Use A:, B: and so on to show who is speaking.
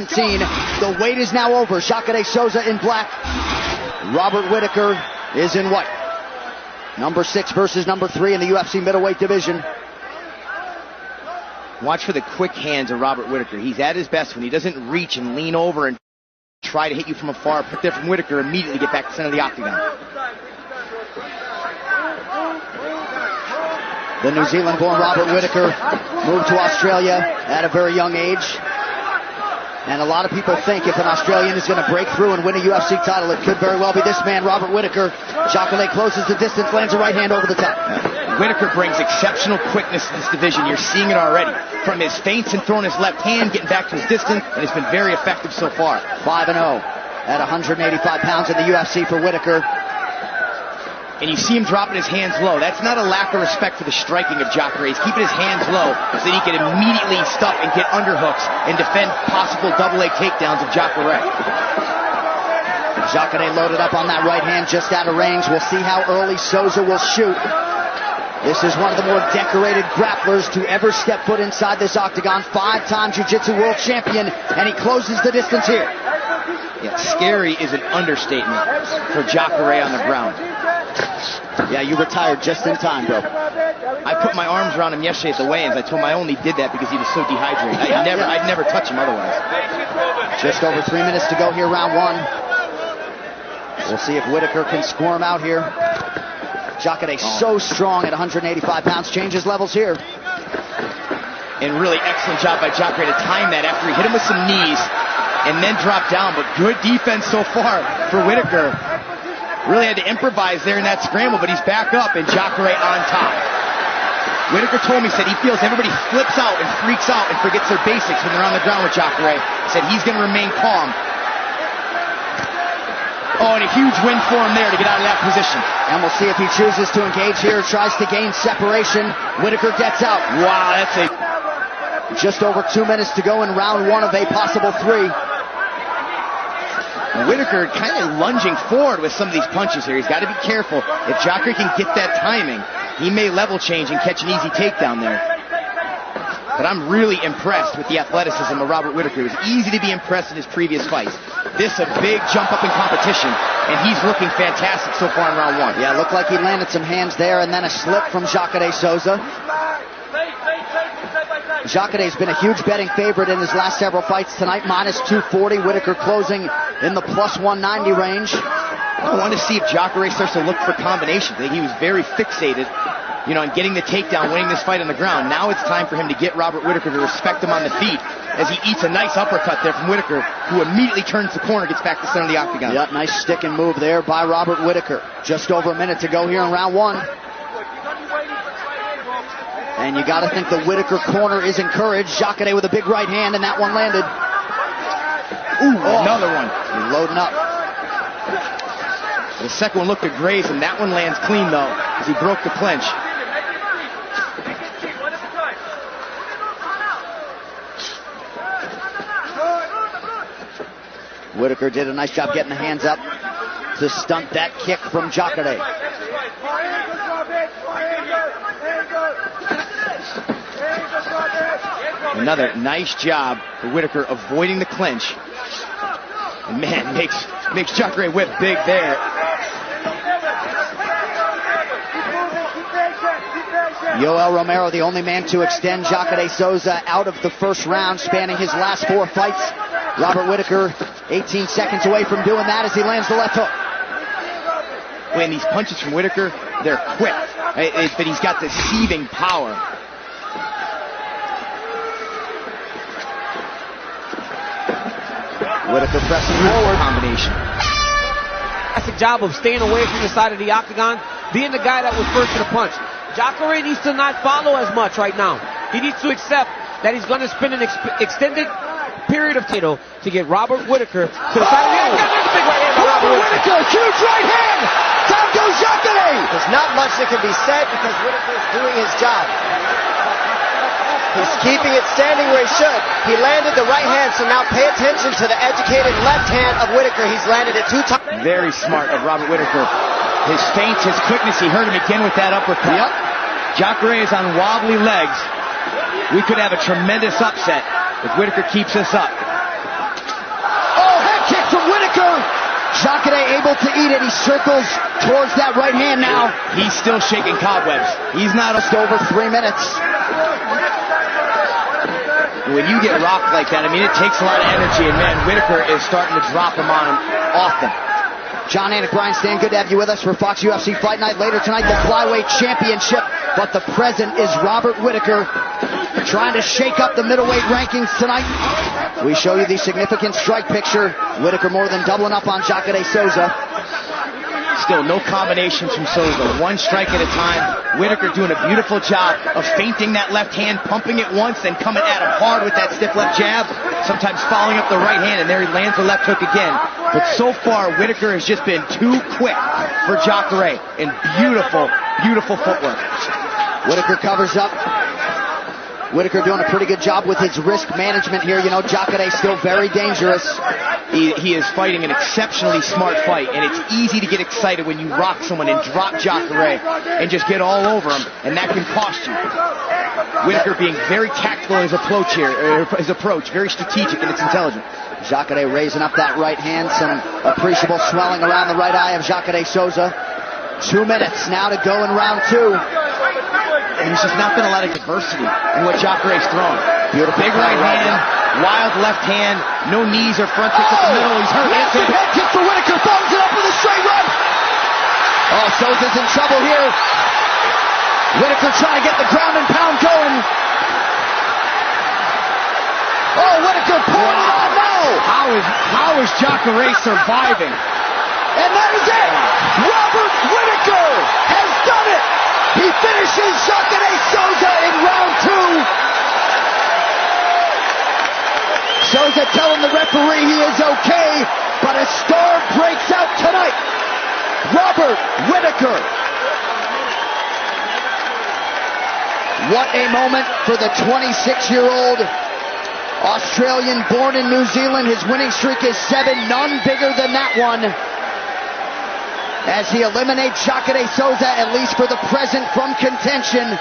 A: The wait is now over. Jacare Souza in black. Robert Whittaker is in white. Number 6 versus number 3 in the UFC middleweight division.
B: Watch for the quick hands of Robert Whittaker. He's at his best when he doesn't reach and lean over and try to hit you from afar. Put there from Whittaker, immediately get back to the center of the octagon.
A: The New Zealand-born Robert Whittaker moved to Australia at a very young age. And a lot of people think if an Australian is going to break through and win a UFC title, it could very well be this man, Robert Whittaker. Jacare closes the distance, lands a right hand over the top.
B: Whittaker brings exceptional quickness to this division. You're seeing it already. From his feints and throwing his left hand, getting back to his distance, and it's been very effective so far.
A: 5-0 at 185 pounds in the UFC for Whittaker.
B: And you see him dropping his hands low. That's not a lack of respect for the striking of Jacare. He's keeping his hands low so that he can immediately stuff and get underhooks and defend possible double leg takedowns of Jacare.
A: Jacare loaded up on that right hand just out of range. We'll see how early Souza will shoot. This is one of the more decorated grapplers to ever step foot inside this octagon. 5-time jiu-jitsu world champion, and he closes the distance here.
B: Yeah, scary is an understatement for Jacare on the ground.
A: Yeah, you retired just in time, bro.
B: I put my arms around him yesterday at the weigh-ins. I told him I only did that because he was so dehydrated. I'd never touch him otherwise.
A: Just over 3 minutes to go here, round 1. We'll see if Whittaker can squirm out here. Jacare so strong at 185 pounds, changes levels here.
B: And really excellent job by Jacare to time that after he hit him with some knees and then drop down. But good defense so far for Whittaker. Really had to improvise there in that scramble, but he's back up and Jacare on top. Whittaker told me, said he feels everybody flips out and freaks out and forgets their basics when they're on the ground with Jacare. Said he's going to remain calm. Oh, and a huge win for him there to get out of that position.
A: And we'll see if he chooses to engage here, tries to gain separation. Whittaker gets out.
B: Wow, that's
A: just over 2 minutes to go in round 1 of a possible 3.
B: Whittaker kind of lunging forward with some of these punches here. He's got to be careful. If Jacare can get that timing, he may level change and catch an easy takedown there. But I'm really impressed with the athleticism of Robert Whittaker. It was easy to be impressed in his previous fights. This a big jump up in competition, and he's looking fantastic so far in round 1.
A: Yeah, looked like he landed some hands there, and then a slip from Jacare Souza. Jacare's been a huge betting favorite in his last several fights tonight, -240. Whittaker closing in the +190 range.
B: I want to see if Jacare starts to look for combinations. I think he was very fixated, on getting the takedown, winning this fight on the ground. Now it's time for him to get Robert Whittaker to respect him on the feet as he eats a nice uppercut there from Whittaker, who immediately turns the corner, gets back to the center of the octagon.
A: Yeah, nice stick and move there by Robert Whittaker. Just over a minute to go here in round 1. And you got to think the Whittaker corner is encouraged. Jacare with a big right hand, and that one landed.
B: Another one.
A: He's loading up.
B: The second one looked to graze, and that one lands clean, though, as he broke the clinch.
A: Whittaker did a nice job getting the hands up to stunt that kick from Jacare.
B: Another nice job for Whittaker avoiding the clinch. And man, makes Jacare whip big there.
A: Yoel Romero, the only man to extend Jacare Souza out of the first round, spanning his last 4 fights. Robert Whittaker 18 seconds away from doing that as he lands the left hook.
B: When these punches from Whittaker, they're quick, but he's got this heaving power.
A: Whittaker pressing forward.
B: Combination.
C: Fantastic job of staying away from the side of the octagon, being the guy that was first to the punch. Jacare needs to not follow as much right now. He needs to accept that he's going to spend an extended period of time to get Robert Whittaker to the side of the octagon. There's a big right hand by Robert
A: Whittaker, huge right hand! Down goes Jacare!
D: There's not much that can be said because Whittaker's doing his job. He's keeping it standing where he should. He landed the right hand, so now pay attention to the educated left hand of Whittaker. He's landed it 2 times.
B: Very smart of Robert Whittaker. His feints, his quickness, he hurt him again with that uppercut.
A: Yep.
B: Jacare is on wobbly legs. We could have a tremendous upset if Whittaker keeps this up.
A: Jacare able to eat it. He circles towards that right hand now.
B: He's still shaking cobwebs. He's not
A: Just over 3 minutes.
B: When you get rocked like that, I mean, it takes a lot of energy, and man, Whittaker is starting to drop him on him often.
A: John Anik, Brian Stan, good to have you with us for Fox UFC Fight Night. Later tonight, the Flyweight Championship, but the present is Robert Whittaker trying to shake up the middleweight rankings tonight. We show you the significant strike picture. Whittaker more than doubling up on Jacare Souza.
B: Still no combinations from Souza. One strike at a time. Whittaker doing a beautiful job of feinting that left hand, pumping it once, and coming at him hard with that stiff left jab. Sometimes following up the right hand, and there he lands the left hook again. But so far, Whittaker has just been too quick for Jacare. And beautiful, beautiful footwork.
A: Whittaker covers up. Whittaker doing a pretty good job with his risk management here. You know, Jacare still very dangerous.
B: He is fighting an exceptionally smart fight, and it's easy to get excited when you rock someone and drop Jacare and just get all over him, and that can cost you. Whittaker being very tactical in his approach here, very strategic, and it's intelligent.
A: Jacare raising up that right hand, some appreciable swelling around the right eye of Jacare Souza. 2 minutes now to go in round 2.
B: And there's just not been a lot of diversity in what Jacare's thrown.
A: Beautiful.
B: Big right hand, wild left hand, no knees or front kicks at the middle. He's hurt.
A: Massive head kick for Whittaker, follows it up with a straight right. Oh, Souza's in trouble here. Whittaker trying to get the ground and pound going. Oh, Whittaker pulling it on now.
B: How is Jacare surviving?
A: And that is it. Robert Whittaker has done it. He finishes Jacare Souza in round 2. Souza telling the referee he is okay, but a star breaks out tonight. Robert Whittaker. What a moment for the 26-year-old Australian born in New Zealand. His winning streak is 7, none bigger than that one. As he eliminates Jacare Souza, at least for the present, from contention.